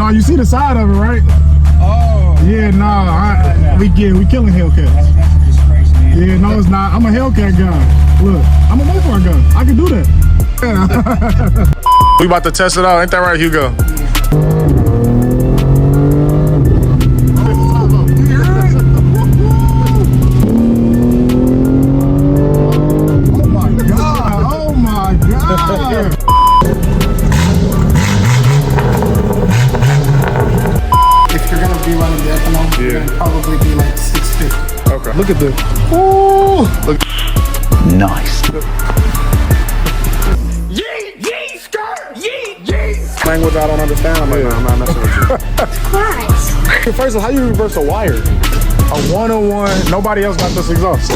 No, you see the side of it, right? Oh. Yeah, nah. We killing Hellcats. Yeah, no, it's not. I'm a Hellcat guy. Look, I'm a Mopar guy. I can do that. We about to test it out. Ain't that right, Hugo? Oh my God. Oh my God. If you're gonna be running the ethanol, you're gonna probably be like 650. Okay. Look at this. Ooh. Look. Nice. Language I don't understand. I'm like, no, I'm not messing with you. First of all, how you reverse a wire? A 101. Nobody else got this exhaust.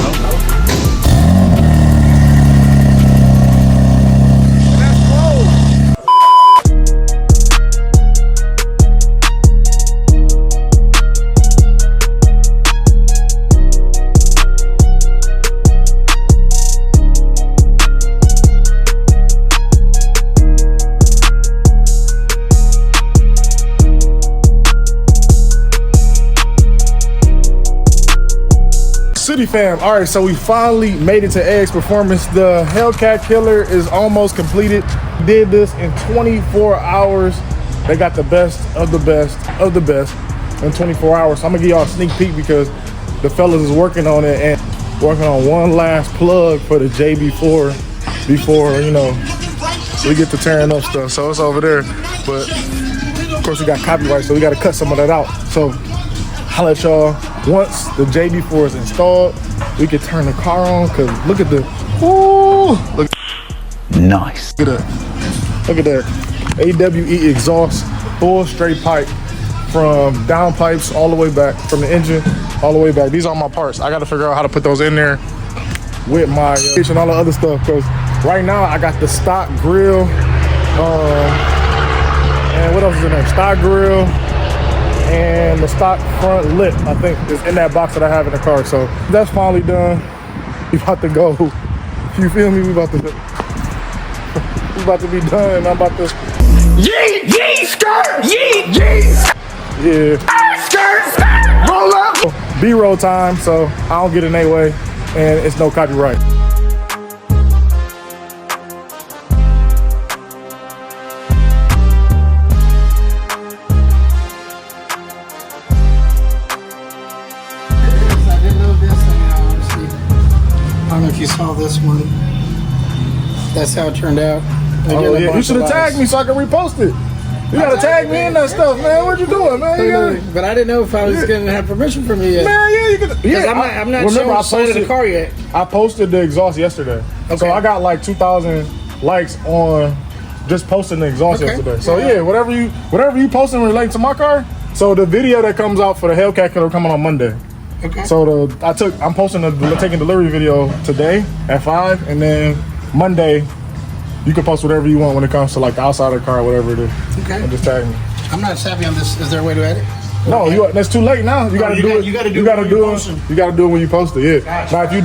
City fam, all right, so we finally made it to AX Performance. The Hellcat Killer is almost completed. Did this in 24 hours. They got the best of the best of the best in 24 hours. So I'm gonna give y'all a sneak peek because the fellas is working on it and working on one last plug for the JB4 before, you know, we get to tearing up stuff. So it's over there, but of course we got copyright, so we gotta cut some of that out. So I'll let y'all, once the JB4 is installed, we can turn the car on, cause look at the, ooh, look. Nice. Look at that. Look at that. AWE exhaust, full straight pipe from downpipes all the way back, from the engine all the way back. These are my parts. I gotta figure out how to put those in there with my and all the other stuff, cause right now I got the stock grill, and what else is in there? Stock grill, and the stock front lip, I think, is in that box that I have in the car. So that's finally done. We about to go. You feel me? We about to be done. I'm about to. Yee, skirt, yee. Yeah. Skirt, roll up. B-roll time, so I don't get in their way, and it's no copyright. I don't know if you saw this one. That's how it turned out. Oh yeah, you should have tagged me so I can repost it. You gotta tag me in that stuff, man. What you doing, man? But I didn't know if I was gonna have permission from you yet. Man, yeah, you could. Yeah, I'm not sure I posted the car yet. I posted the exhaust yesterday, so I got like 2,000 likes on just posting the exhaust yesterday. So yeah, whatever you posting relating to my car. So the video that comes out for the Hellcat Killer coming on Monday. Okay. So I'm posting taking delivery video today at 5, and then Monday you can post whatever you want when it comes to like the outside of the car, whatever it is. Okay. And just tag me. I'm not savvy on this. Is there a way to edit? No, that's too late now. You gotta do it. You gotta do it when you post it. Yeah. Gotcha. Now if you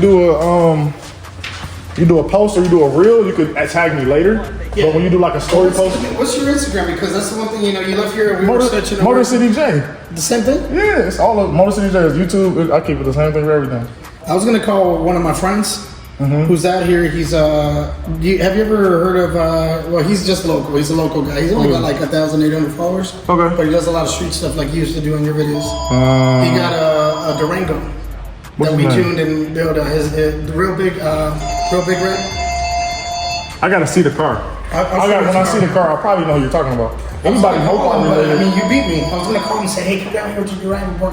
do a post or you do a reel, you could tag me later. Yeah. But when you do like a story post, what's your Instagram? Because that's the one thing, you left here and we were searching. Motor City J. The same thing? Yeah, it's all of Motor City J. It's YouTube. I keep it the same thing for everything. I was gonna call one of my friends who's out here. He's have you ever heard of? Well, he's just local. He's a local guy. He's only got like 1,800 followers. Okay. But he does a lot of street stuff like you used to do in your videos. He got a Durango that we tuned and built the real big red. I gotta see the car. When I see the car, I'll probably know who you're talking about. Anybody Mopar related? I mean, you beat me. I was gonna call him and say, "Hey, come down here to Durango."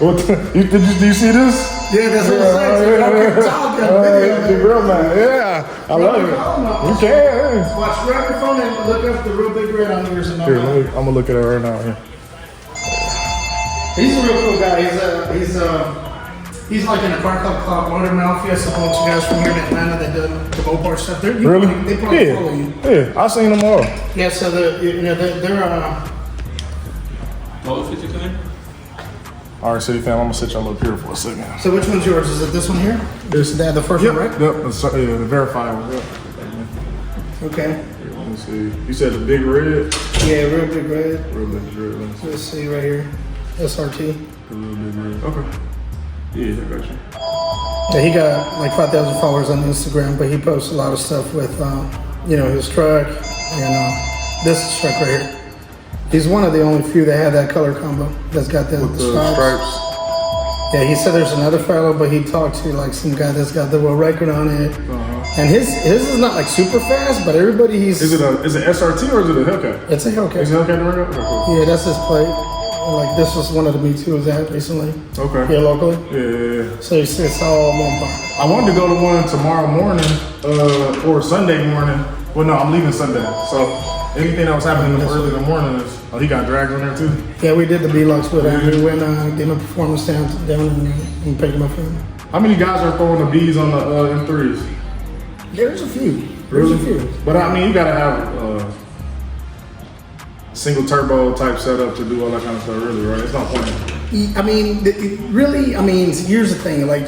Do you see this? Yeah, that's what I'm saying. The real man. Yeah, I love it. You can. Watch, grab your phone and look up the real big red on yours. And here, I'm gonna look at it right now. Here. He's a real cool guy. He's like in a car called Motor Mafia. It's a bunch of guys from here in Atlanta that do the Mopar stuff. They probably follow you. Yeah, I've seen them all. Yeah, so they're All right, City fam, I'm gonna sit y'all up here for a second. So which one's yours? Is it this one here? This the first one, right? Yep, the verified one. Yep. Okay. me see. You said the big red? Yeah, real big red. Real big red. Let me see. Let's see right here. SRT. The real big red. Okay. Yeah, I got you. Yeah, he got like 5,000 followers on Instagram, but he posts a lot of stuff with, you know, his truck and this truck right here. He's one of the only few that had that color combo that's got the stripes. Yeah, he said there's another fellow, but he talked to like some guy that's got the world record on it. And his is not like super fast, but everybody he's. Is it SRT or is it a Hellcat? It's a Hellcat. Is it a Hellcat right now? Okay, cool. Yeah, that's his plate. Like this was one of the meets he was at recently. Okay. Here locally. Yeah. So it's all one part. I wanted to go to one tomorrow morning, or Sunday morning. Well, no, I'm leaving Sunday. So anything that was happening early in the morning is, he got drags on there too? Yeah, we did the B-Lux with him. We went, gave him a performance down and picked him up for him. How many guys are throwing the Bs on the M3s? There's a few. There's a few. But I mean, you gotta have single turbo type setup to do all that kind of stuff, really, right? It's not point. I mean, here's the thing. Like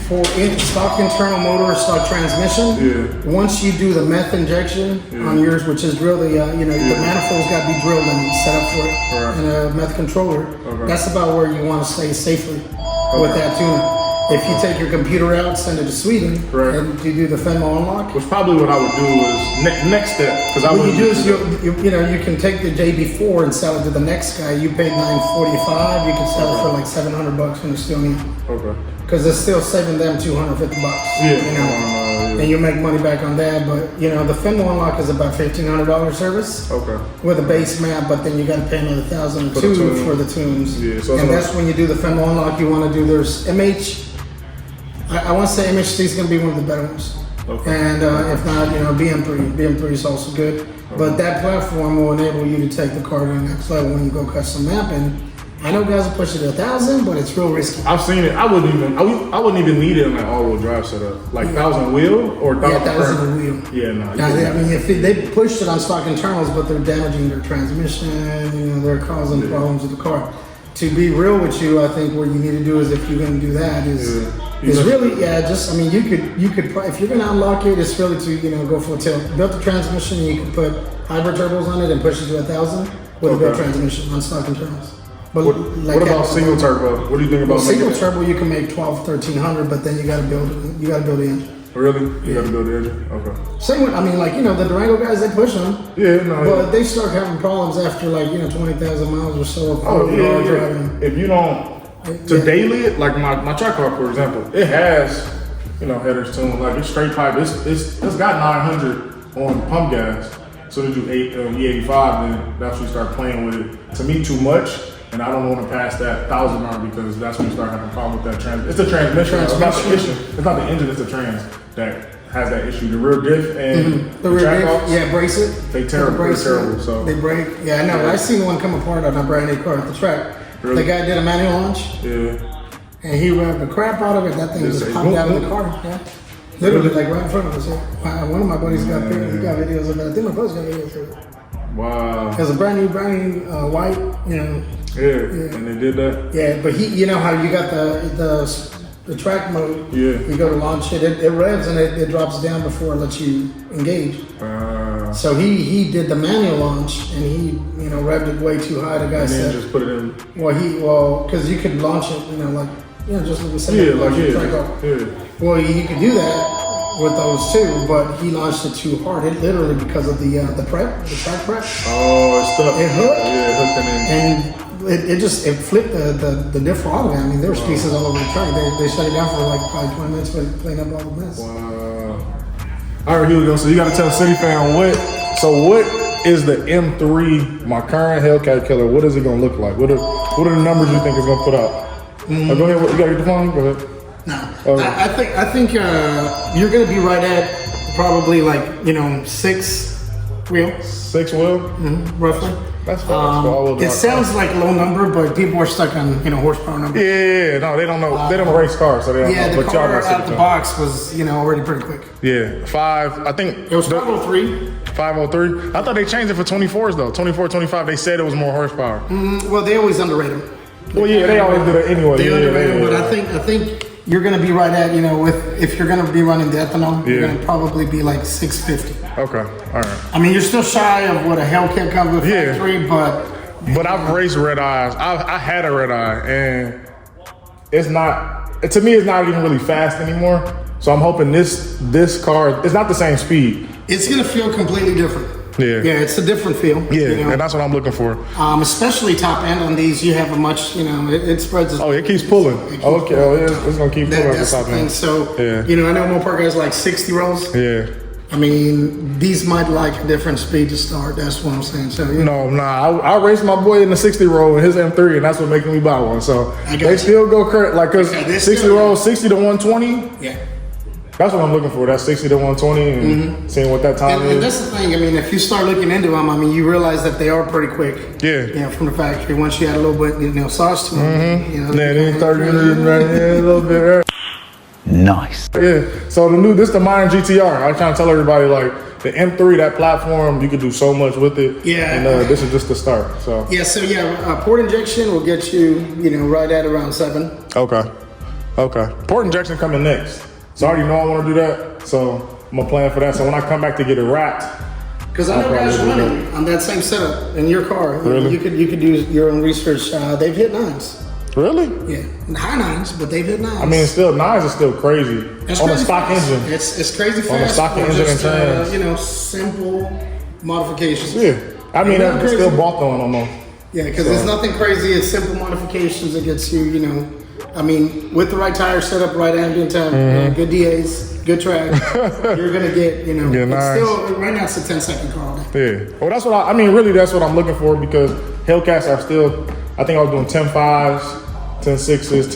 for stock internal motor, stock transmission. Once you do the meth injection on yours, which is really, the manifold's got to be drilled and set up for it, and a meth controller. That's about where you want to stay safely with that tuner. If you take your computer out, send it to Sweden, and you do the Fenmo unlock. Which probably what I would do is next step, because what you do is you can take the JB4 and sell it to the next guy. You paid $945, you can sell it for like $700 when you still need it. Okay. Because it's still saving them $250. And you make money back on that. But the Fenmo unlock is about $1,500 service. Okay. With a base map, but then you got to pay another $1,002 for the tunes. Yeah. So and that's when you do the Fenmo unlock. You want to do there's MH. I want to say MHC is going to be one of the better ones. Okay. And if not, BM3. BM3 is also good. Okay. But that platform will enable you to take the car to the next level when you go custom mapping. I know guys will push it to 1,000, but it's real risky. I've seen it. I wouldn't even need it in an all-wheel drive setup. Like 1,000 wheel or 1,000 wheel. Yeah, no. If they pushed it on stock internals, but they're damaging their transmission, they're causing problems with the car. To be real with you, I think what you need to do is, if you're going to do that, is really you could if you're going to unlock it, it's really to go for a tail. Built the transmission, you can put hybrid turbos on it and push it to 1,000 with a built transmission on stock internals. But what about single turbo? What do you think about single turbo? You can make 1,200, but then you got to build the engine. Really? You got to build the engine? Okay. Same with, the Durango guys, they push them. But they start having problems after 20,000 miles or so. Driving. If you don't daily it, like my track car, for example, it has headers tuned, like it's straight pipe. It's got 900 on pump gas. So to do E85, then that's when you start playing with it. To me, too much. And I don't want to pass that 1,000 mark, because that's when you start having a problem with that it's the transmission. It's not the issue. It's not the engine. It's the trans that has that issue. The rear diff and the rear diff, brace it. They terrible. They're terrible. So they break. Yeah, I know. I seen one come apart on a brand new car at the track. Really? The guy did a manual launch. Yeah. And he revved the crap out of it. That thing just popped out of the car. Yeah. Literally, like right in front of us. Yeah. One of my buddies got pictures. He got videos of it. I think my brother's got videos of it. Wow. It was a brand new white. Yeah, and they did that. Yeah, but he, how you got the track mode. Yeah. You go to launch it, it revs and it drops down before it lets you engage. So he did the manual launch and he revved it way too high. The guy said just put it in. Because you could launch it, just like we said. Well, you could do that with those too, but he launched it too hard. It literally, because of the track prep. Oh, it's stuck. It hooked. Yeah, it hooked and it flipped the diff for all of it. I mean, there was pieces all over the track. They shut it down for like probably 20 minutes to clean up all the mess. Wow. All right, here we go. So you got to tell City Fan what is the M3, my current Hellcat killer? What is it gonna look like? What are the numbers you think it's gonna put out? Go ahead. You got to get the phone. Go ahead. No, I think you're gonna be right at probably 6 wheel. 6 wheel, roughly. That's fine. It sounds like a low number, but people are stuck on horsepower numbers. Yeah, no, they don't know. They don't race cars, so they don't know. Yeah, the car out the box was already pretty quick. Yeah, 5. I think it was 503. 503. I thought they changed it for 24s though. 24, 25. They said it was more horsepower. Well, they always underrate them. Well, yeah, they always do that anyway. They underrate them, but I think you're gonna be right at, if you're gonna be running the ethanol, you're Yeah. gonna probably be like 650. Okay, all right. I mean, you're still shy of what a Hellcat comes with Yeah. factory, but I've raced red eyes. I had a red eye, and it's not. To me, it's not even really fast anymore. So I'm hoping this car. It's not the same speed. it's gonna feel completely different. Yeah. Yeah, it's a different feel. Yeah, and that's what I'm looking for. Especially top end on these, you have a much, it spreads. Oh, it keeps pulling. Okay, it's gonna keep pulling at the That's the top thing. end. So, Yeah. I know Mopar guys like 60 rolls. Yeah. I mean, these might like a different speed to start. That's what I'm saying. So, I raced my boy in the 60 roll in his M3, and that's what making me buy one. So I got they you. still go crazy, like, cause Yeah, they 60 still- roll, 60 to 120. yeah. That's what I'm looking for. That's 60 to 120, and seeing what that time And is. that's the thing. I mean, if you start looking into them, I mean, you realize that they are pretty quick. Yeah. From the factory. Once you add a little bit, sauce to them. Yeah, then start getting right here a little bit. Right? Nice. Yeah. So this the Mine GTR. I trying to tell everybody, like, the M3, that platform, you can do so much with it. Yeah. And this is just the start. So. Yeah. So port injection will get you, right at around 7. Okay. Port injection coming next. So I already know I want to do that. So I'm gonna plan for that. So when I come back to get it wrapped, Because I know guys running on that same setup in your car. Really? You could do your own research. They've hit 9s. really? Yeah, high 9s, but they've hit 9s. I mean, it's still 9s is still crazy It's on a crazy stock fast. engine. It's crazy fast. On the stock for engine just, and trans. simple modifications. Yeah. I mean, Ain't nothing that's still crazy. bought on almost. Yeah, because it's nothing crazy. It's simple modifications that gets you, I mean, with the right tire setup, right ambient temp, good DAs, good track, you're gonna get, Yeah, it's nice. still right now it's a 10-second car all day. Yeah. Well, that's what I mean, really, that's what I'm looking for because Hellcats are still, I think I was doing 10.5s, 10.6s,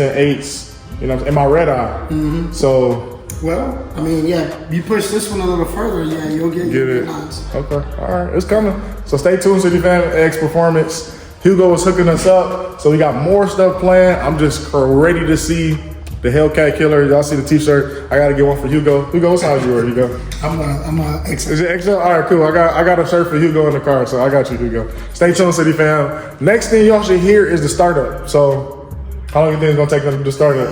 10.8s, in my red eye. So. Well, I mean, yeah, you push this one a little further, you'll get it. 9s. Okay. All right. It's coming. So stay tuned, City Fam X Performance. Hugo is hooking us up. So we got more stuff planned. I'm just ready to see the Hellcat Killer. Y'all see the t-shirt. I got to get one for Hugo. Hugo, what size you wear, Hugo? I'm a Is it XL? All right, cool. I got a shirt for Hugo in the car, so I got you, Hugo. Stay tuned, City Fam. Next thing y'all should hear is the startup. So how long do you think it's going to take them to start it?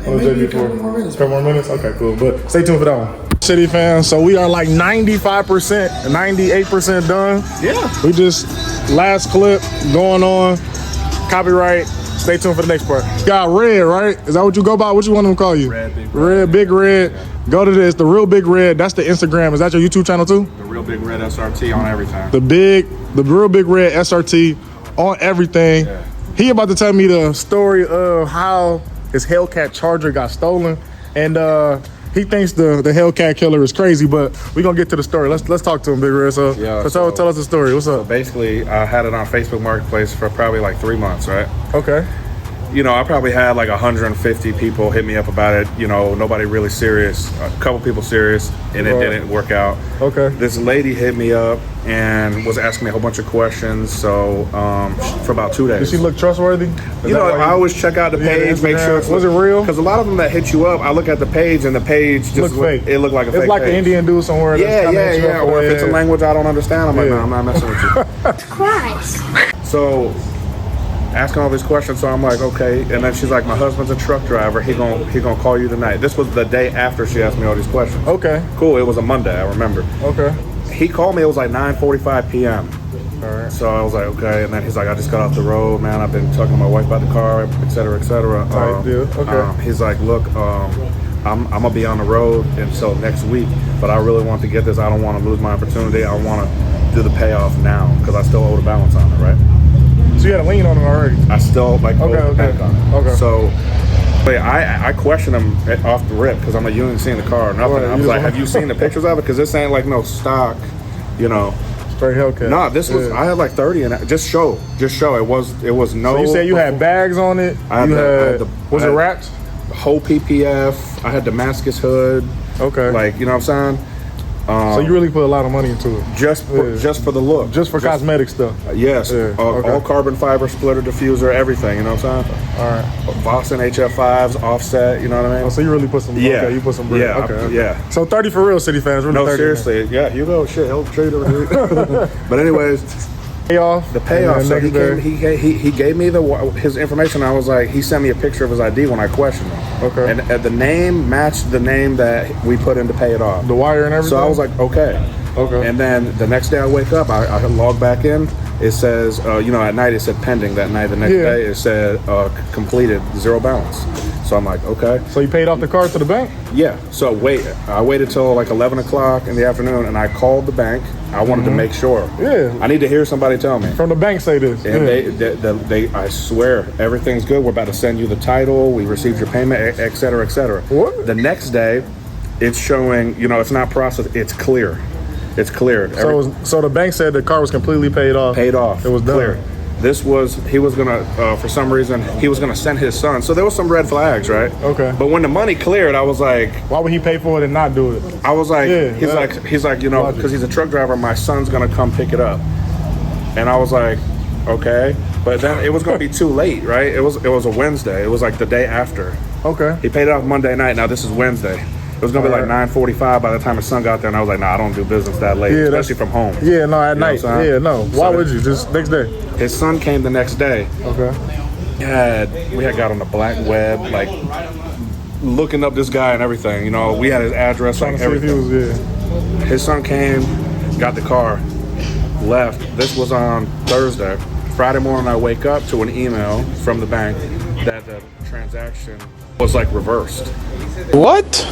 maybe a couple more minutes. Couple more minutes? Okay, cool. But stay tuned for that one. City fans, so we are like 95%, 98% done. Yeah. We just, last clip going on, copyright. Stay tuned for the next part. Got Red, right? Is that what you go by? What you want them to call you? Red, Big Red. Red, Big Red. Go to this, the Real Big Red. That's the Instagram. Is that your YouTube channel too? The Real Big Red SRT on everything. The Real Big Red SRT on everything. Yeah. He about to tell me the story of how his Hellcat Charger got stolen, and he thinks the Hellcat Killer is crazy, but we're gonna get to the story. Let's talk to him, Big Red. So, Yeah, tell us the story. What's up? Basically, I had it on Facebook Marketplace for probably like 3 months, right? Okay. I probably had like 150 people hit me up about it. Nobody really serious. A couple people serious, and it Right. didn't work out. Okay. This lady hit me up and was asking me a whole bunch of questions. So for about 2 days. Does she look trustworthy? I always check out the Yeah, the page, make Instagram. sure it's Was it real? Because a lot of them that hit you up, I look at the page and the page just Look fake. It looked like a fake It's like page. an Indian dude somewhere. Yeah, that's kinda hit you up. Or if it's a language I don't understand, I'm like, Yeah. no, I'm not messing with you. Christ. So asking all these questions, so I'm like, okay. And then she's like, my husband's a truck driver. He gonna call you tonight. This was the day after she asked me all these questions. Okay. Cool. It was a Monday. I remember. Okay. He called me. It was like 9:45 p.m. All right. So I was like, okay. And then he's like, I just got off the road, man. I've been talking to my wife about the car, et cetera, et cetera. Tight deal. Okay. He's like, look, I'm gonna be on the road until next week, but I really want to get this. I don't want to lose my opportunity. I want to do the payoff now because I still owe the balance on it, right? So you had a lien on it already. I still owe the bank on it. Okay. So, but I questioned him off the rip because I'm like, you ain't seen the car or nothing. Right, I was like, have you seen the pictures of it? Because this ain't like no stock, Straight Hellcat. Nah, this was. Yeah. I had like 30 in it. Just show. It was no. So you said you had bags on it. I had you the- I had had. the- Was I it had- wrapped? whole PPF. I had Damascus hood. Okay. Like, you know what I'm saying? So you really put a lot of money into it. Just for the look. Just for cosmetic stuff. Yes. Yeah, okay. All carbon fiber, splitter diffuser, everything. You know what I'm saying? All right. Voxen HF5s, offset. You know what I mean? Oh, so you really put some. Yeah. Okay, you put some bread. Yeah, Okay. yeah. So 30 for real, City fans. Really No, 30. seriously. Yeah, Hugo, shit, he'll trade over. But anyways, Payoff. The payoff. So next day. he gave me his information. I was like, he sent me a picture of his ID when I questioned him. Okay. And the name matched the name that we put in to pay it off. The wire and everything. So I was like, okay. Okay. And then the next day I wake up, I log back in. It says, at night it said pending. That night, the next day it said completed, zero balance. So I'm like, okay. So you paid off the card to the bank? Yeah. So I waited till like 11 o'clock in the afternoon, and I called the bank. I wanted to make sure. Yeah. I need to hear somebody tell me. From the bank say this. And they, I swear, everything's good. We're about to send you the title. We received your payment, et cetera, et cetera. What? The next day, it's showing, it's not processed. It's clear. It's cleared. So the bank said the car was completely paid off. Paid off. It was done. Clear. He was gonna, for some reason, he was gonna send his son. So there was some red flags, right? Okay. But when the money cleared, I was like, why would he pay for it and not do it? I was like, he's like, because he's a truck driver, my son's gonna come pick it up. And I was like, okay. But then it was gonna be too late, right? It was a Wednesday. It was like the day after. Okay. He paid it off Monday night. Now this is Wednesday. It was gonna be like 9:45 by the time his son got there, and I was like, nah, I don't do business that late, especially from home. Yeah, no, at night. Yeah, no. Why would you? Just next day. His son came the next day. Okay. We had got on the black web, like looking up this guy and everything. We had his address, like everything. His son came, got the car, left. This was on Thursday. Friday morning, I wake up to an email from the bank that the transaction was like reversed. What?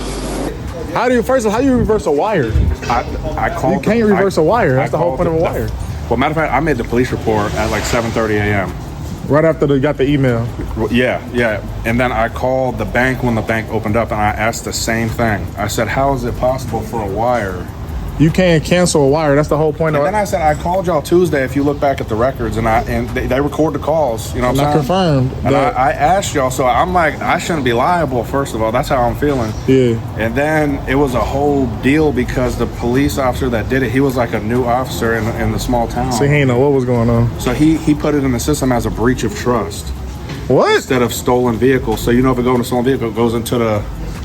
How do you reverse a wire? I called. You can't reverse a wire. That's the whole point of a wire. Well, matter of fact, I made the police report at like 7:30 a.m. Right after they got the email. Yeah. And then I called the bank when the bank opened up, and I asked the same thing. I said, "How is it possible for a wire?" You can't cancel a wire. That's the whole point of it. And then I said, I called y'all Tuesday. If you look back at the records, and they record the calls. You know what I'm saying? Confirmed. And I asked y'all, so I'm like, I shouldn't be liable. First of all, that's how I'm feeling. Yeah. And then it was a whole deal because the police officer that did it, he was like a new officer in the small town. So he didn't know what was going on. So he put it in the system as a breach of trust. What? Instead of stolen vehicle. So if it goes in a stolen vehicle, it goes into the.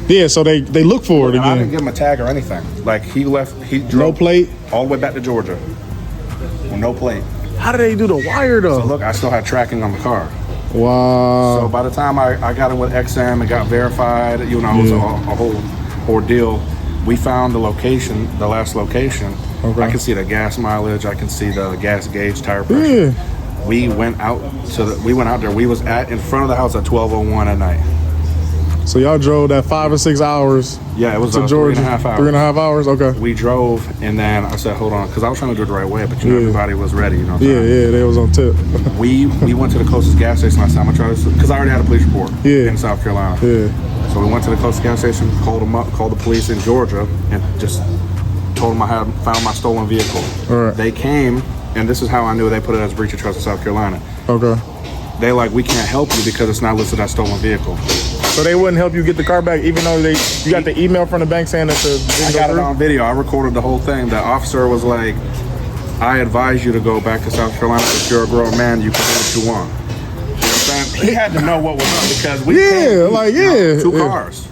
Yeah, so they look for it again. I didn't give him a tag or anything. Like he drove no plate all the way back to Georgia with no plate. How did they do the wire though? So look, I still had tracking on the car. Wow. So by the time I got it with XM, it got verified. It was a whole ordeal. We found the last location. Okay. I can see the gas mileage. I can see the gas gauge, tire pressure. Yeah. We went out there. We was in front of the house at 12:01 at night. So y'all drove that 5 or 6 hours? Yeah, it was to Georgia. 3.5 hours. 3.5 hours. Okay. We drove, and then I said, "Hold on," because I was trying to do it the right way, but everybody was ready. You know. They was on tip. we went to the closest gas station last time. I tried to, because I already had a police report. In South Carolina. Yeah. So we went to the closest gas station, called them up, called the police in Georgia, and just told them I had found my stolen vehicle. All right. They came, and this is how I knew they put it as breach of trust in South Carolina. Okay. They we can't help you because it's not listed as stolen vehicle. So they wouldn't help you get the car back, even though you got the email from the bank saying that I got it on video. I recorded the whole thing. The officer was like, "I advise you to go back to South Carolina. If you're a grown man, you can do what you want." You know what I'm saying? He had to know what was up because we came, two cars.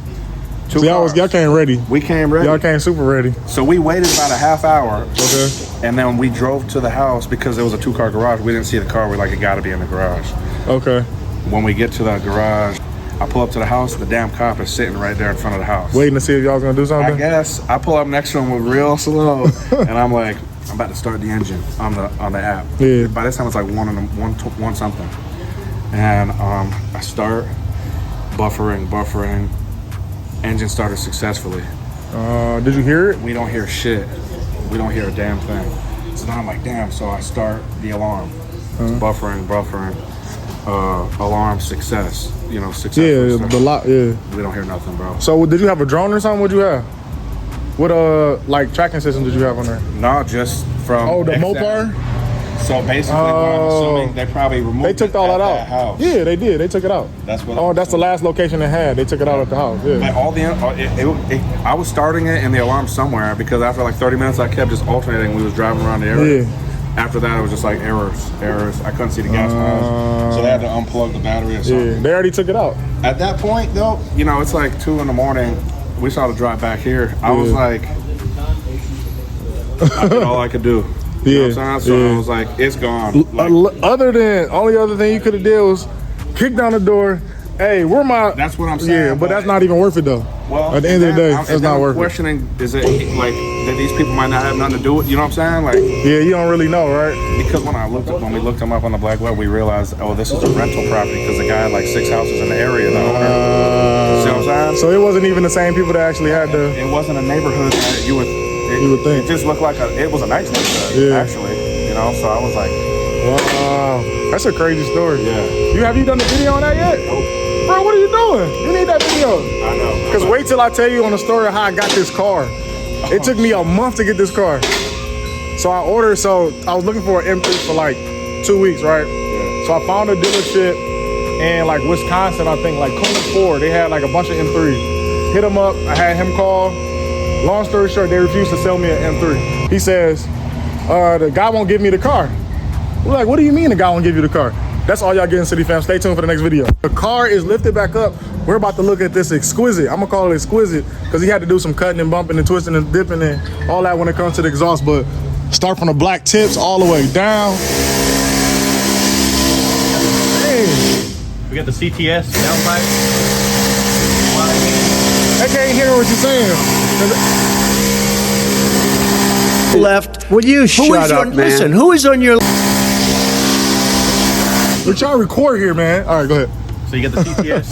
So y'all came ready. We came ready. Y'all came super ready. So we waited about a half hour. Okay. And then we drove to the house because it was a 2-car garage. We didn't see the car. We're like, it got to be in the garage. Okay. When we get to the garage, I pull up to the house. The damn cop is sitting right there in front of the house. Waiting to see if y'all was going to do something? I guess. I pull up next to him with real slow. And I'm like, I'm about to start the engine on the app. Yeah. By this time, it's like one something. And I start buffering. Engine started successfully. Did you hear it? We don't hear shit. We don't hear a damn thing. So now I'm like, damn. So I start the alarm. It's buffering. Alarm success. Success. Yeah, the lot. Yeah. We don't hear nothing, bro. So did you have a drone or something? What'd you have? What tracking system did you have on there? No, just from. The Mopar. So basically, I'm assuming they probably removed. They took all that out. House. Yeah, they did. They took it out. That's what. That's the last location they had. They took it out at the house. Yeah. But all I was starting it in the alarm somewhere because after like 30 minutes, I kept just alternating. We was driving around the area. Yeah. After that, it was just like errors. I couldn't see the gas miles, so they had to unplug the battery or something. Yeah, they already took it out. At that point, though, it's like 2 a.m. We saw the drive back here. I was like, I did all I could do. You know what I'm saying? So I was like, it's gone. Like, only other thing you could have did was kick down the door. Hey, where my? That's what I'm saying. Yeah, but that's not even worth it though. Well, at the end of the day, that's not worth it. Questioning is it like that these people might not have nothing to do with? You know what I'm saying? Like, yeah, you don't really know, right? Because when we looked them up on the black web, we realized, oh, this is a rental property because the guy had like 6 houses in the area. The owner. See what I'm saying? So it wasn't even the same people that actually had the. It wasn't a neighborhood that you would think. It just looked like it was a nice neighborhood, actually. You know, so I was like, wow, that's a crazy story. Yeah. Have you done the video on that yet? Nope. Bro, what are you doing? You need that video. I know. Because wait till I tell you on the story of how I got this car. It took me a month to get this car. So I was looking for an M3 for like 2 weeks, right? Yeah. So I found a dealership in like Wisconsin, I think, like Coleman Ford. They had like a bunch of M3s. Hit him up, I had him call. Long story short, they refused to sell me an M3. He says, the guy won't give me the car. We're like, what do you mean the guy won't give you the car? That's all y'all getting, City Fam. Stay tuned for the next video. The car is lifted back up. We're about to look at this Exquisite. I'm gonna call it Exquisite because he had to do some cutting and bumping and twisting and dipping and all that when it comes to the exhaust. But start from the black tips all the way down. We got the CTS downpipe. They can't hear what you're saying. Left. Will you shut up, man? Listen, who is on your? We're trying to record here, man. All right, go ahead. So you got the CTS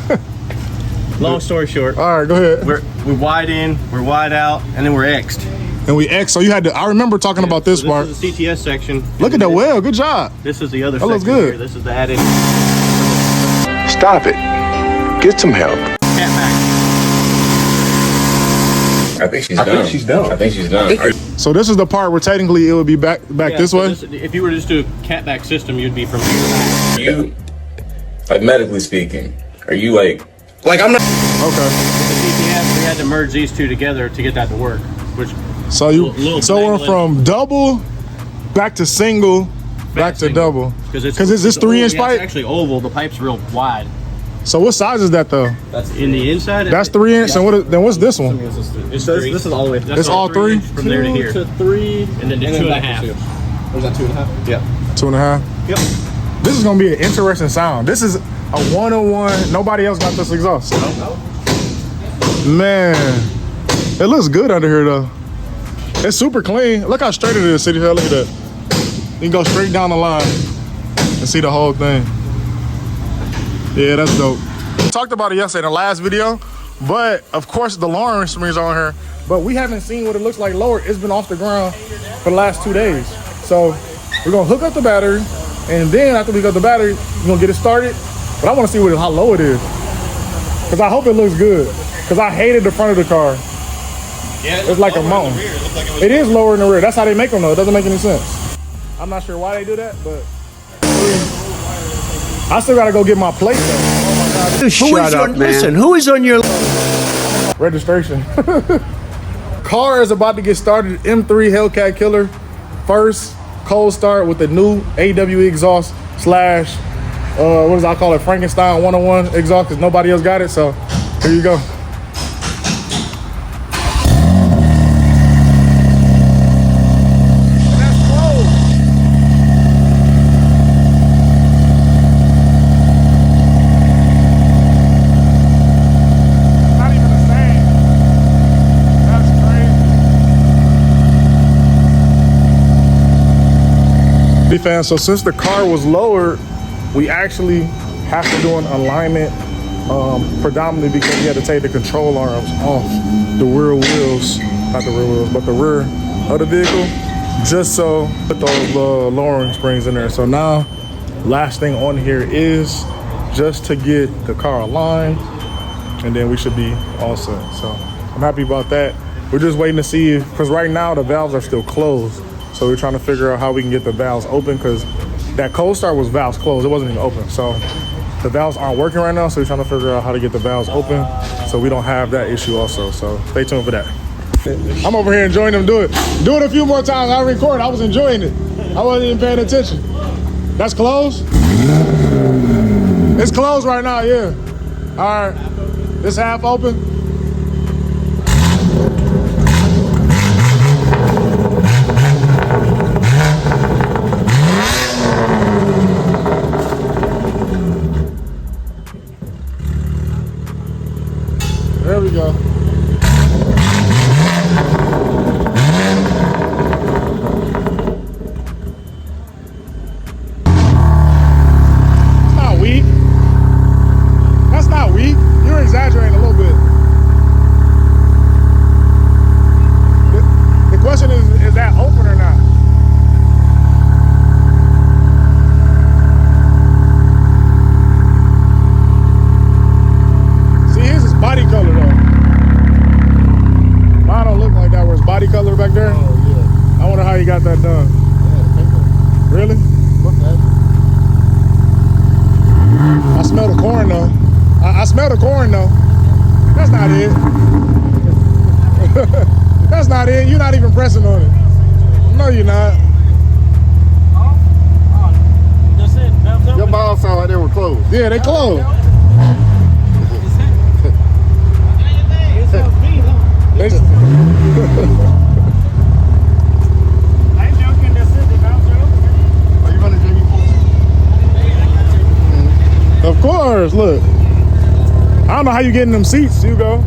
downpipe. Long story short. All right, go ahead. We're wide in, we're wide out, and then we're X'd. And we X. So you had to. I remember talking about this part. This is the CTS section. Look at that well. Good job. This is the other that section looks good. here. This is the added. Stop it. Get some help. Catback. I think she's done. So this is the part where technically it would be back this way? If you were to just do a catback system, you'd be from here. You, like medically speaking, are you like I'm not. Okay. With the CTS, we had to merge these two together to get that to work. Which so you went from double back to single back to double. Because is this 3-inch pipe? It's actually oval. The pipe's real wide. So what size is that though? That's in the inside. That's 3-inch. Yeah. And what's this one? This is all the way. It's all 3 from there to here. 2 to 3, and then 2.5. Or is that 2.5? Yeah. 2.5. Yep. This is gonna be an interesting sound. This is a one-on-one. Nobody else got this exhaust. Man, it looks good under here though. It's super clean. Look how straight it is, City Hell. Look at that. You can go straight down the line and see the whole thing. Yeah, that's dope. We talked about it yesterday in the last video, but of course the lowering springs are on here, but we haven't seen what it looks like lower. It's been off the ground for the last 2 days. So we're gonna hook up the battery, and then after we hook up the battery, we're gonna get it started. But I wanna see how low it is. Cause I hope it looks good. Cause I hated the front of the car. Yeah, it's like a mountain. It is lower in the rear. That's how they make them though. It doesn't make any sense. I'm not sure why they do that, but I still gotta go get my plate though. Oh my God. Shut up, man. Listen, who is on your registration? Car is about to get started. M3 Hellcat Killer. First cold start with the new AW exhaust slash, what does I call it? Frankenstein 101 exhaust, because nobody else got it. So here you go. Fans, so since the car was lowered, we actually have to do an alignment predominantly because we had to take the control arms off the rear wheels, not the rear wheels, but the rear of the vehicle, just so put those lowering springs in there. So now last thing on here is just to get the car aligned, and then we should be all set. So I'm happy about that. We're just waiting to see, because right now the valves are still closed. So we're trying to figure out how we can get the valves open, because that cold start was valves closed. It wasn't even open. So the valves aren't working right now. So we're trying to figure out how to get the valves open so we don't have that issue also. So stay tuned for that. I'm over here enjoying them do it. Do it a few more times. I record. I was enjoying it. I wasn't even paying attention. That's closed? It's closed right now, yeah. All right. This half open. back there? Oh, yeah. I wonder how you got that done. Yeah, Really? I smell the corn though. I smell the corn though. That's not it. That's not it. You're not even pressing on it. No, you're not. Your balls sound like they were closed. Yeah, they closed. Of course, look. I don't know how you get in them seats, Hugo.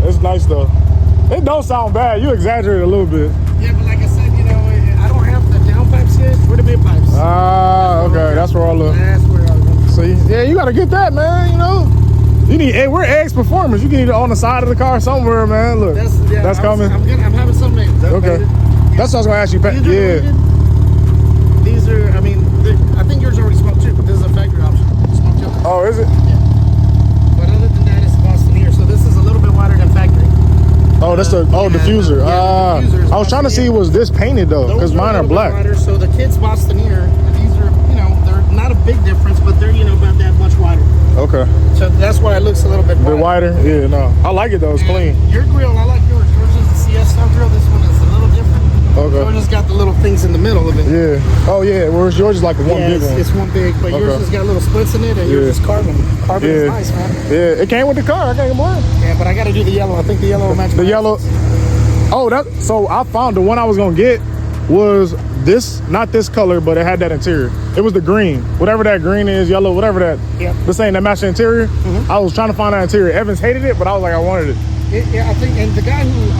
It's nice though. It don't sound bad. You exaggerate a little bit. Yeah, but like I said, you know, I don't have the down pipes yet. We're the mid pipes. Ah, okay. That's where all the. That's where I was going. See, yeah, you gotta get that, man. You know, you need. Hey, we're eggs performers. You can either on the side of the car somewhere, man. Look, that's coming. I'm having some made. Okay, that's what I was gonna ask you. Yeah. These are. I mean, I think yours already smoked too, but this is a factory option. Smoked too. Oh, is it? Yeah. But other than that, it's Boston here. So this is a little bit wider than factory. Oh, that's the diffuser. Yeah, the diffuser I was trying to see was this painted though, because mine are black. Wider, so the kids Bostonier, these are, you know, they're not a big difference, but they're, you know, about that much wider. Okay. So that's why it looks a little bit wider. A bit wider? Yeah, no. I like it though. It's clean. Your grill, I like yours. Yours is the CS style grill. This one is a little different. Okay. Yours has got the little things in the middle of it. Yeah. Oh yeah. Whereas yours is like the one big one. It's one big, but yours has got little splits in it, and yours is carbon. Carbon is nice, man. Yeah. It came with the car. I can't complain. Yeah, but I got to do the yellow. I think the yellow will match. The yellow. Oh, so I found the one I was gonna get was this, not this color, but it had that interior. It was the green, whatever that green is, yellow, whatever that. Yeah. This ain't that matched the interior. I was trying to find that interior. Evans hated it, but I was like, I wanted it. Yeah, I think, and the guy who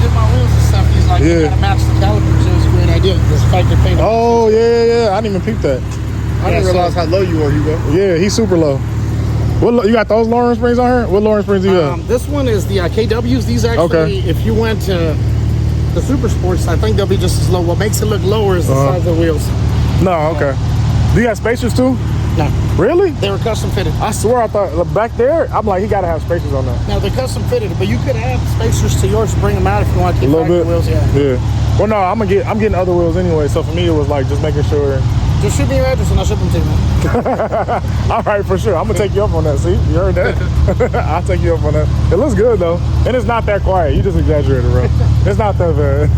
did my wheels and stuff, he's like, you gotta match the calipers. It was a great idea. This factory paint. Oh yeah. I didn't even peep that. I didn't realize how low you were, Hugo. Yeah, he's super low. What you got those lowering springs on here? What lowering springs do you have? This one is the KWs. These actually, if you went to the Super Sports, I think they'll be just as low. What makes it look lower is the size of the wheels. No, okay. Do you have spacers too? No. Really? They were custom fitted. I swear I thought back there, I'm like, he gotta have spacers on that. No, they're custom fitted, but you could have spacers to yours to bring them out if you want to keep factory wheels. Yeah. Well, no, I'm getting other wheels anyway. So for me, it was like just making sure. Just shoot me your address and I'll ship them to you, man. All right, for sure. I'm gonna take you up on that. See, you heard that? I'll take you up on that. It looks good though, and it's not that quiet. You just exaggerated, bro. It's not that bad.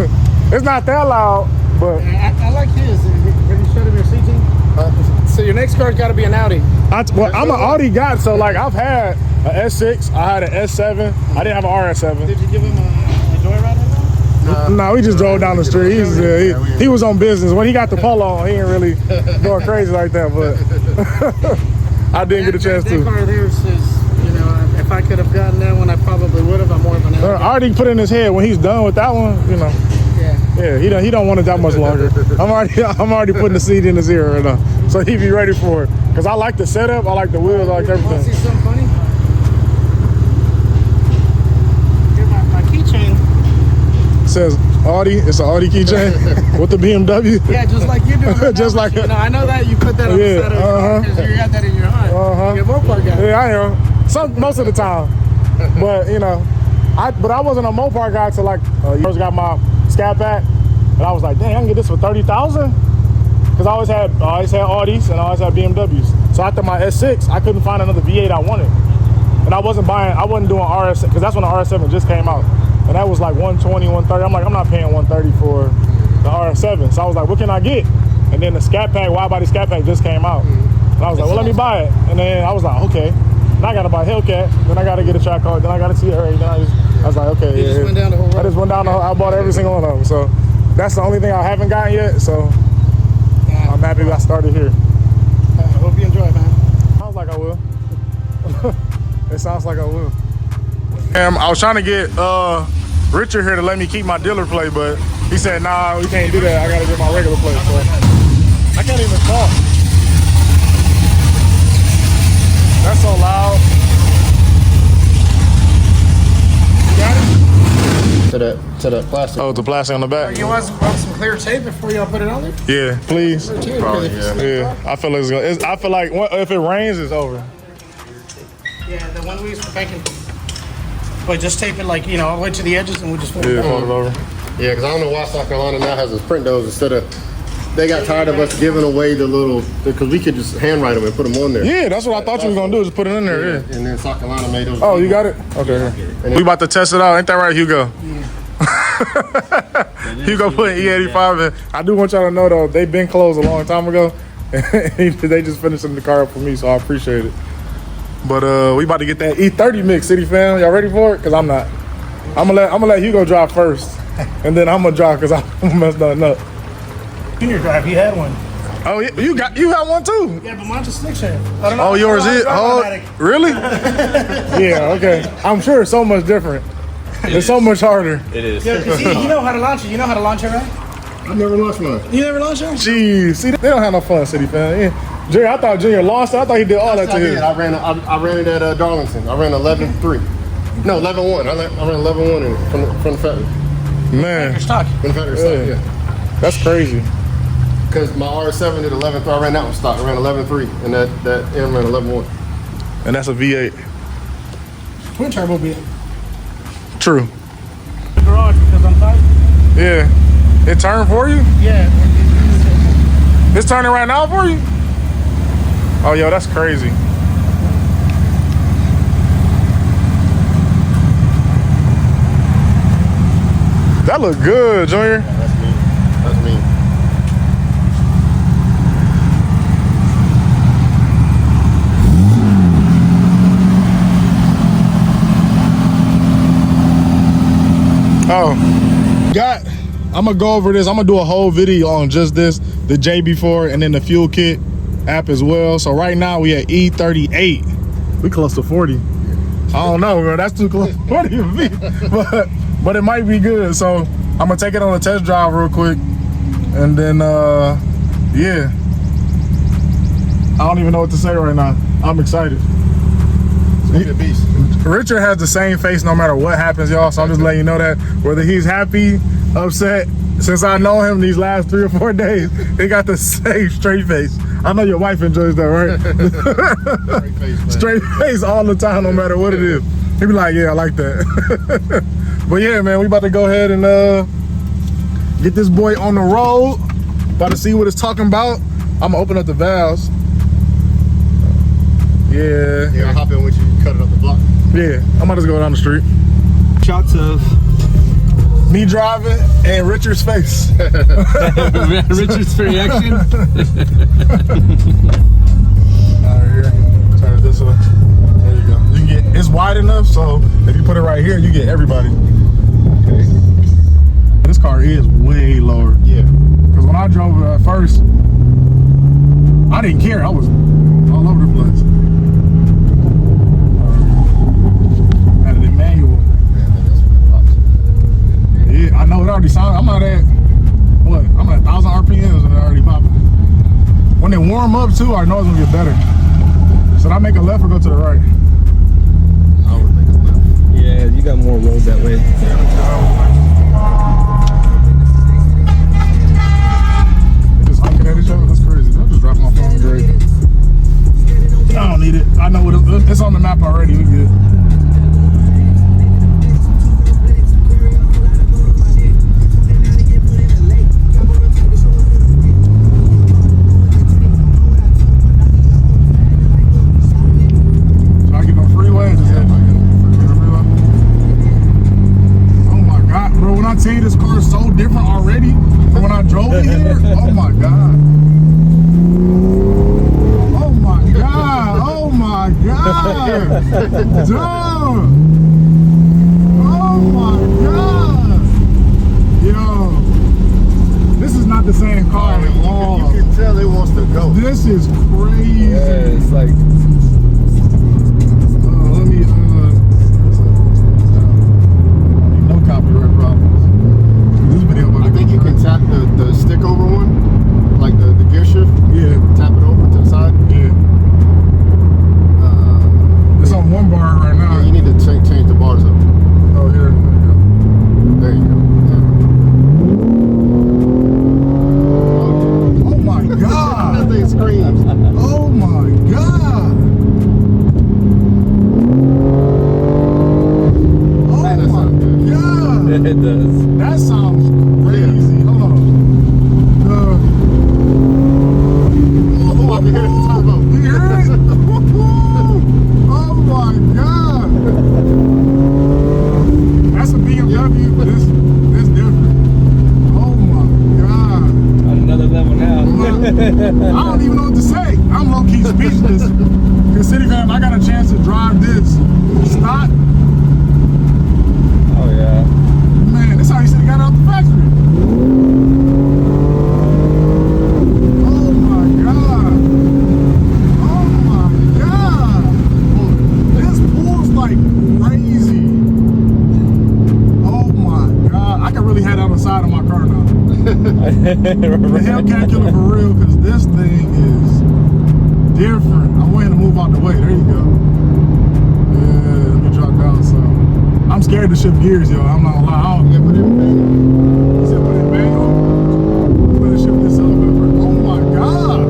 It's not that loud, but I like his. Have you showed him your CT? So your next car's got to be an Audi. I'm an Audi guy, so like I've had a S6, I had an S7. I didn't have an RS7. Did you give him a joyride in there? No, we just drove down the street. He was on business. When he got the polo on, he ain't really going crazy like that, but I didn't get a chance to. That car there is, you know, if I could have gotten that one, I probably would have. I'm more of an Audi. I already put in his head when he's done with that one, you know. Yeah, he don't want it that much longer. I'm already putting the seat in his ear right now, so he be ready for it. Cause I like the setup, I like the wheels, I like everything. Want to see something funny? Here's my keychain. Says Audi. It's an Audi keychain with the BMW. Yeah, just like you do. Just like you know, I know that you put that on the side of your car because you got that in your heart. You're a Mopar guy. Yeah, I am. Most of the time, but you know, I wasn't a Mopar guy till like first got my Scat Pack, and I was like, dang, I can get this for 30,000. Because I always had Audis and I always had BMWs. So after my S6, I couldn't find another V8 I wanted, and I wasn't doing RS because that's when the RS7 just came out. And that was like 120, 130. I'm like, I'm not paying 130 for the RS7. So I was like, what can I get? And then the Scat Pack, wide body Scat Pack just came out. And I was like, well, let me buy it. And then I was like, okay. Then I got to buy a Hellcat. Then I got to get a track car. Then I got to see her. Then I was like, okay. You just went down the whole road. I just went down the whole, I bought every single one of them. So that's the only thing I haven't gotten yet. So I'm happy I started here. I hope you enjoy it, man. Sounds like I will. It sounds like I will. I was trying to get Richard here to let me keep my dealer plate, but he said, nah, we can't do that. I gotta get my regular plate. So I can't even talk. That's so loud. You got it? To the plastic. Oh, the plastic on the back? You want some clear tape before y'all put it on there? Yeah, please. Probably, yeah. Yeah, I feel like I feel like if it rains, it's over. Yeah, the one we use for banking. But just tape it like, all the way to the edges and we'll just fold it Fold it over. Yeah, because I don't know why South Carolina now has us print those instead of. They got tired of us giving away the little, because we could just handwrite them and put them on there. Yeah, that's what I thought you was gonna do. Just put it in there. Yeah. And then South Carolina made those. Oh, you got it? Okay. We about to test it out. Ain't that right, Hugo? Hugo put E85 in. I do want y'all to know though, they've been closed a long time ago. They just finishing the car up for me, so I appreciate it. But we about to get that E30 mix, City fam. Y'all ready for it? Cause I'm not. I'm gonna let Hugo drive first, and then I'm gonna drive cause I messed nothing up. Junior drive, you had one. Oh, yeah, you got one too. Yeah, but mine's a stick shift. I don't know. Oh, yours is? Oh, really? Yeah. Okay. I'm sure it's so much different. It's so much harder. It is. Yeah, see, you know how to launch it. You know how to launch it, right? I never launched mine. You never launched it? Jeez, see, they don't have no fun, City fan. Yeah. Junior, I thought Junior launched it. I thought he did all that to him. I ran it at Darlington. I ran 11.3. No, 11.1. I ran 11.1 from the factory. Man, Your stock. From the factory stock, yeah. That's crazy. Because my R7 did 11.3. I ran that one stock. I ran 11.3, and that M ran 11.1. And that's a V8. Twin turbo beat. True. The garage because I'm tight. Yeah. It turned for you? Yeah. It's turning right now for you? Oh, yo, that's crazy. That look good, Junior. That's me. That's me. Oh, I'm gonna go over this. I'm gonna do a whole video on just this, the JB4 and then the fuel kit app as well. So right now we at E38. We close to 40. I don't know, bro. That's too close to 40 for me. But it might be good. So I'm gonna take it on a test drive real quick. And then yeah. I don't even know what to say right now. I'm excited. It's a beast. Richard has the same face no matter what happens, y'all. So I'm just letting you know that whether he's happy, upset, since I know him these last 3 or 4 days, he got the same straight face. I know your wife enjoys that, right? Straight face all the time, no matter what it is. He be like, yeah, I like that. But yeah, man, we about to go ahead and get this boy on the road. About to see what it's talking about. I'm gonna open up the valves. Yeah. Yeah, I'll hop in with you, cut it up the block. Yeah, I'm about to go down the street. Shots of me driving and Richard's face. Richard's reaction. Alright, here. Turn it this way. There you go. You can get, it's wide enough, so if you put it right here, you get everybody. Okay. This car is way lower. Yeah. Because when I drove it at first, I didn't care. I was all over the place. Had it in manual. Yeah, I know it already sounds. I'm not at what? I'm at 1,000 RPMs and it already popping. When they warm up too, I know it's gonna get better. Should I make a left or go to the right? I would make a left. Yeah, you got more road that way. They just honking at each other. That's crazy. I'll just drop my phone straight. I don't need it. I know what it's on the map already. We good. I tell you, this car is so different already from when I drove it here. Oh my god. Oh my god. Oh my god. Dude. Oh my god. Yo. This is not the same car at all. You can tell it wants to go. This is crazy. Yeah, it's like let me no copyright problems. I think you can tap the stick over one, like the gear shift. Yeah. Tap it over to the side. Yeah. It's on 1 bar right now. Yeah, you need to change the bars up. Oh, here. There you go. There you go. Oh my god. That thing screams. Oh my god. The Hellcat killer for real, because this thing is different. I'm waiting to move out the way. There you go. Yeah, let me drop down some. I'm scared to shift gears, yo. I'm not gonna lie. I don't get put it in manual. He said put it in manual. I'm gonna shift this up. Oh my God.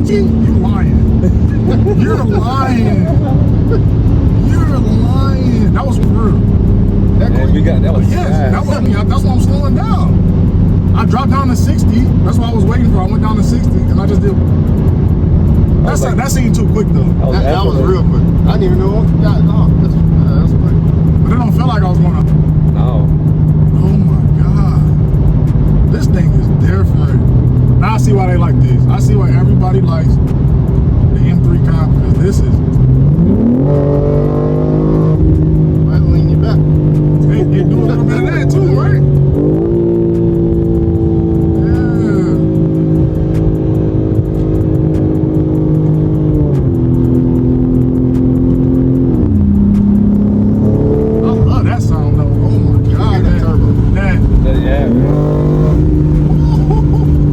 You lying. You're lying. You're lying. That was for real. That was yes, fast. that's why I'm slowing down. I dropped down to 60. That's what I was waiting for. I went down to 60 and I just did. That seemed too quick though. That was real quick. I didn't even know. That's quick. But it don't feel like I was going to. No. Oh my God. This thing is different. Now I see why they like this. I see why everybody likes the M3 Comp, because this is. Might lean you back. It do a little bit of that too, right?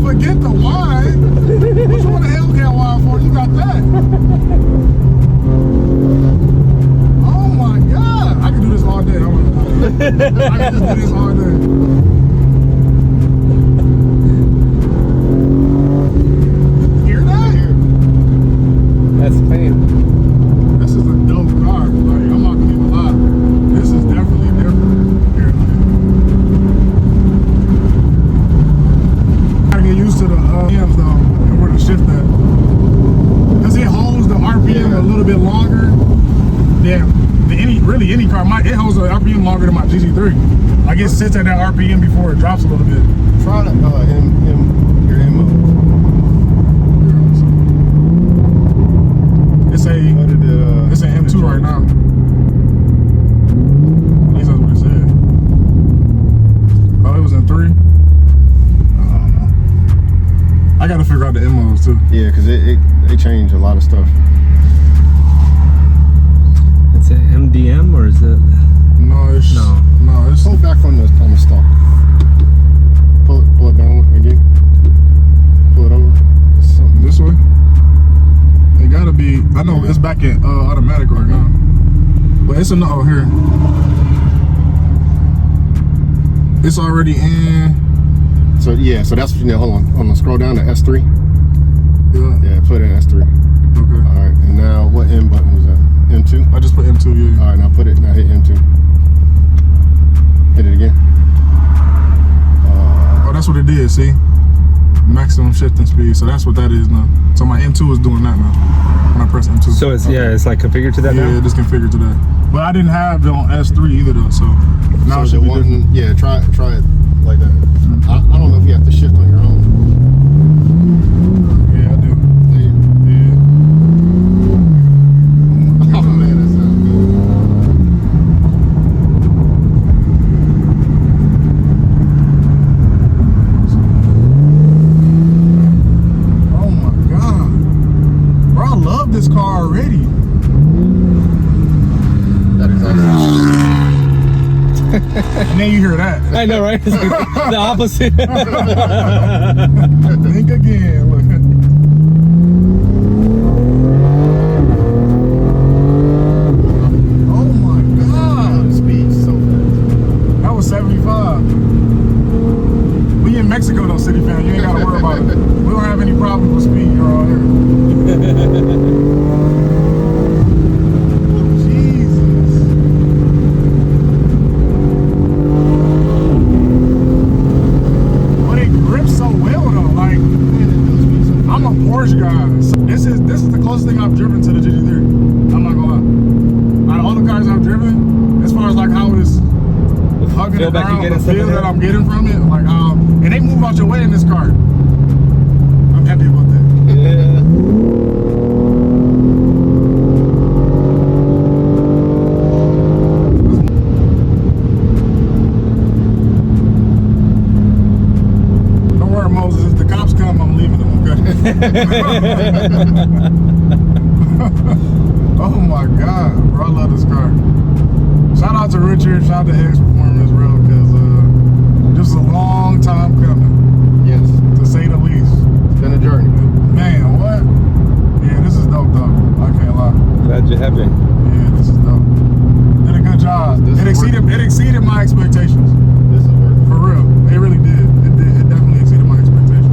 Forget the wine. What you want a Hellcat wine for? You got that. Oh my God. I can do this all day. I can just do this all day. Hear that? That's clean. This is a dope car. Like, I'm not gonna even lie. This is definitely different. Here. Get used to the RPMs though, and where to shift that, because it holds the RPM a little bit longer than any car. It holds the RPM longer than my GT3. Like it sits at that RPM before it drops a little bit. Try to your M mode. It's an M2 right now. At least that's what it said. Oh, it was in 3. I gotta figure out the MOs too. Yeah, because they change a lot of stuff. It's an MDM or is it? No, it's Pull back on the stalk. Pull it down again. Pull it over. Something this way. It gotta be. I know it's back in automatic right now, but it's oh here. It's already in. So yeah, so that's what you need. Hold on, scroll down to S3. Yeah, put in S3. Okay. All right, and now what M button was that? M2. I just put M2. Yeah. All right, now hit M2. Hit it again. Oh, that's what it did. See, maximum shifting speed. So that's what that is now. So my M2 is doing that now when I press M2. So it's it's like configured to that now. Yeah, it's configured to that. But I didn't have it on S3 either though. So now it should be different. Yeah, try it like that. I don't know if you have to shift on your own. Yeah, I do. Yeah. Oh man, that sounds good. Oh my God. Bro, I love this car already. That is awesome. And then you hear that. I know, right? It's like the opposite. Think again. Look. Oh my God. Speed so fast. That was 75. We in Mexico though, City Fan. You ain't gotta worry about it. We don't have any problems with speed around here. This is the closest thing I've driven to the GT3. I'm not gonna lie. Out of all the cars I've driven, as far as like how it's hugging feel around, the feel that I'm getting from it, like and they move out your way in this car. I'm happy about that. Yeah. Don't worry, Moses. If the cops come, I'm leaving them. Okay. Oh my God, bro, I love this car. Shout out to Richard, shout out to X Performance, bro, because this is a long long time coming. Yes. To say the least. It's been a journey. Man, what? Yeah, this is dope though. I can't lie. Glad you're happy. Yeah, this is dope. Did a good job. It exceeded my expectations. This is work. For real. It really did. It definitely exceeded my expectations.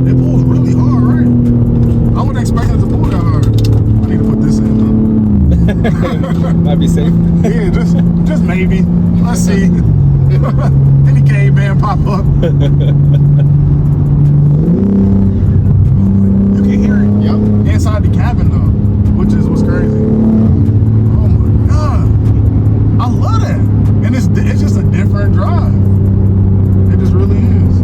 It pulls really hard, right? I wasn't expecting it to pull that hard. I need to put this in though. Might be safe. Yeah, just maybe. Let's see. Any caveman pop up. You can hear it. Yep. Inside the cabin though, which is what's crazy. Oh my god, I love that, and it's just a different drive. It just really is.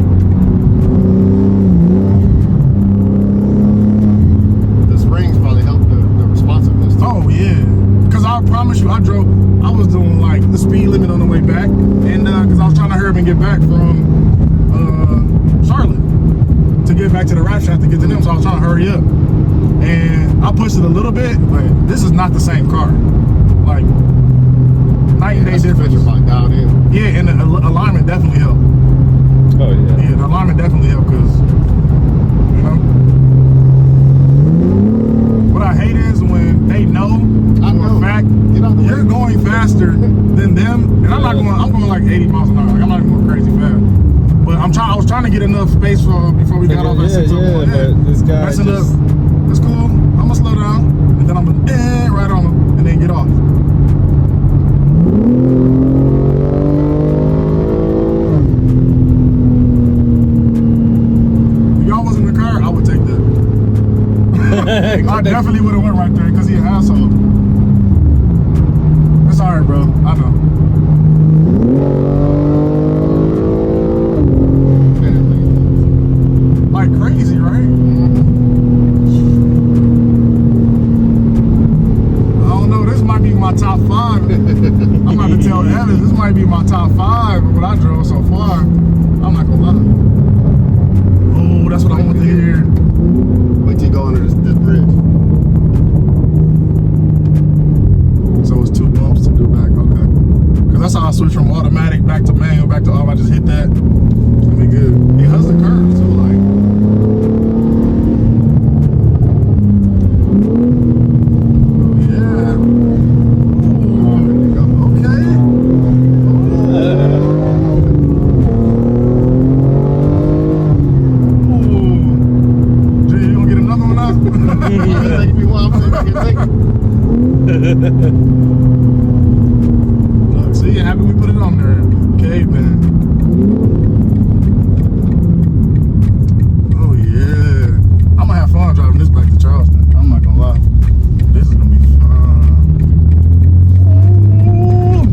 The springs probably help the responsiveness too. Oh yeah, because I promise you, I was doing like the speed limit on the way back, and because I was trying to hurry up and get back from Charlotte to get back to the rap shop to get to them, so I was trying to hurry up. And I pushed it a little bit, but this is not the same car. Like, night and day difference. Like dialed in. Yeah, and the alignment definitely helped. Oh yeah. Yeah, the alignment definitely helped because, you know. What I hate is when they know for a fact you're going faster than them, and I'm going like 80 miles an hour. Like, I'm not even going crazy fast. But I was trying to get enough space before we got off at 6:01. But this guy messing just... up. It's cool. I'm gonna slow down, and then I'm gonna right on them, and then get off. If y'all was in the car, I would take that. I definitely would have went right there because he an asshole. It's alright, bro. I know. Like crazy, right? I don't know. This might be my top 5. I'm about to tell Ellis, this might be my top 5 of what I drove so far. I'm not gonna lie. Oh, that's what I want to hear. Wait till you go under this bridge. So it's 2 bumps to do back, okay. Because that's how I switch from automatic back to manual, back to auto. I just hit that. It'll be good. He has the curves too, like. Oh, yeah. Ooh, okay. Ooh. Gee, you gonna get another one out? Look, see, happy we put it on there. Caveman. Oh yeah. I'm gonna have fun driving this back to Charleston. I'm not gonna lie. This is gonna be fun. Ooh.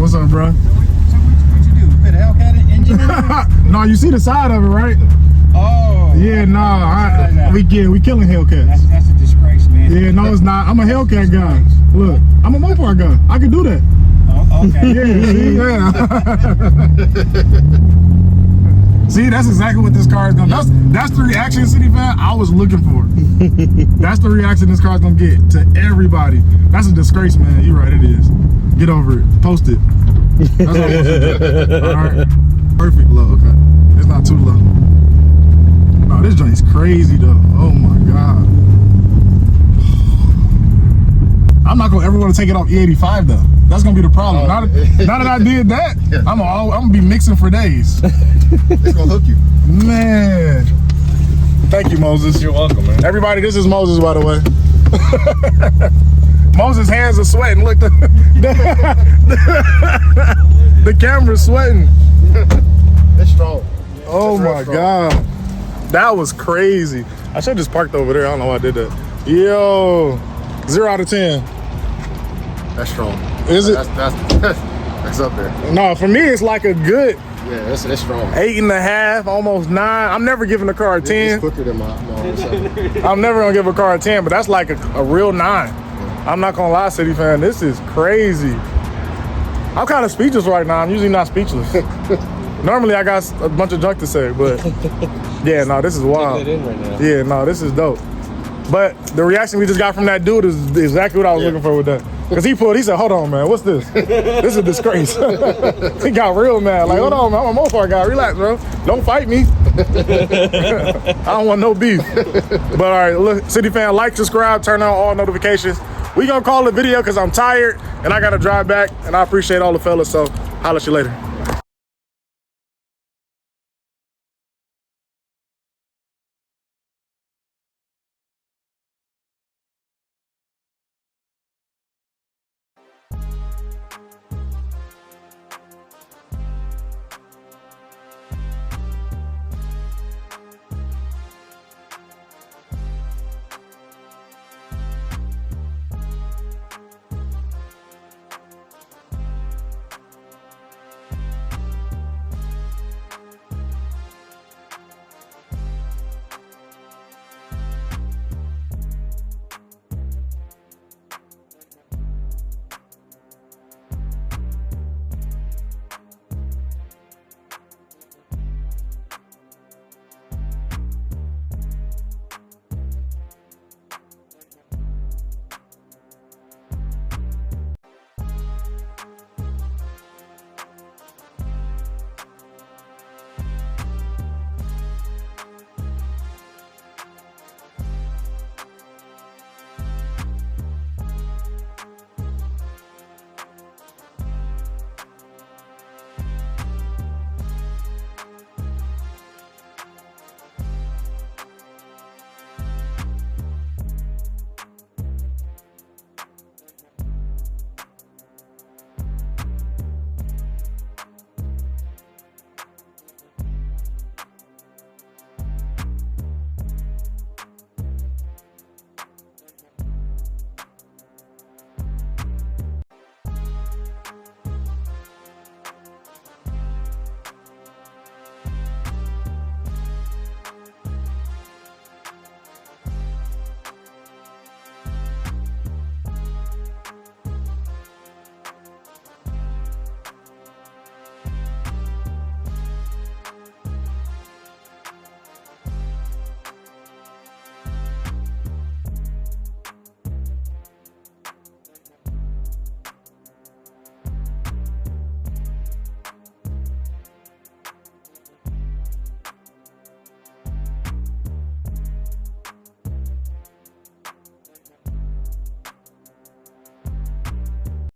What's up, bro? So what you do? Put a Hellcat engine in it? No, you see the side of it, right? Oh. Yeah, nah, we killing Hellcats. That's a disgrace, man. Yeah, no, it's not. I'm a Hellcat guy. Look, I'm a Mopar guy. I can do that. Oh, okay. Yeah. See, that's exactly what this car is gonna. That's the reaction, City fan, I was looking for. That's the reaction this car's gonna get to everybody. That's a disgrace, man. You're right, it is. Get over it. Post it. That's all I want to do. All right. Perfect low. Okay. It's not too low. No, this joint's crazy though. Oh my god. I'm not gonna ever want to take it off E85 though. That's gonna be the problem. Now that I did that, I'm gonna be mixing for days. It's gonna hook you. Man. Thank you, Moses. You're welcome, man. Everybody, this is Moses, by the way. Moses' hands are sweating. Look, the camera's sweating. It's strong. Oh my god. That was crazy. I should have just parked over there. I don't know why I did that. Yo, 0 out of 10. That's strong. Is it? That's up there. No, for me, it's like a good Yeah, it's strong. 8.5, almost 9. I'm never giving a car a 10. It's quicker than my own self. I'm never gonna give a car a 10, but that's like a real 9. I'm not gonna lie, City fan, this is crazy. I'm kind of speechless right now. I'm usually not speechless. Normally I got a bunch of junk to say, but Yeah, no, this is wild. Taking it in right now. Yeah, no, this is dope. But the reaction we just got from that dude is exactly what I was looking for with that. Because he said, hold on, man, what's this? This is a disgrace. He got real mad. Like, hold on, man, I'm a Mopar guy. Relax, bro. Don't fight me. I don't want no beef. But all right, look, City fan, like, subscribe, turn on all notifications. We gonna call it a video because I'm tired and I gotta drive back. And I appreciate all the fellas, so holla at you later.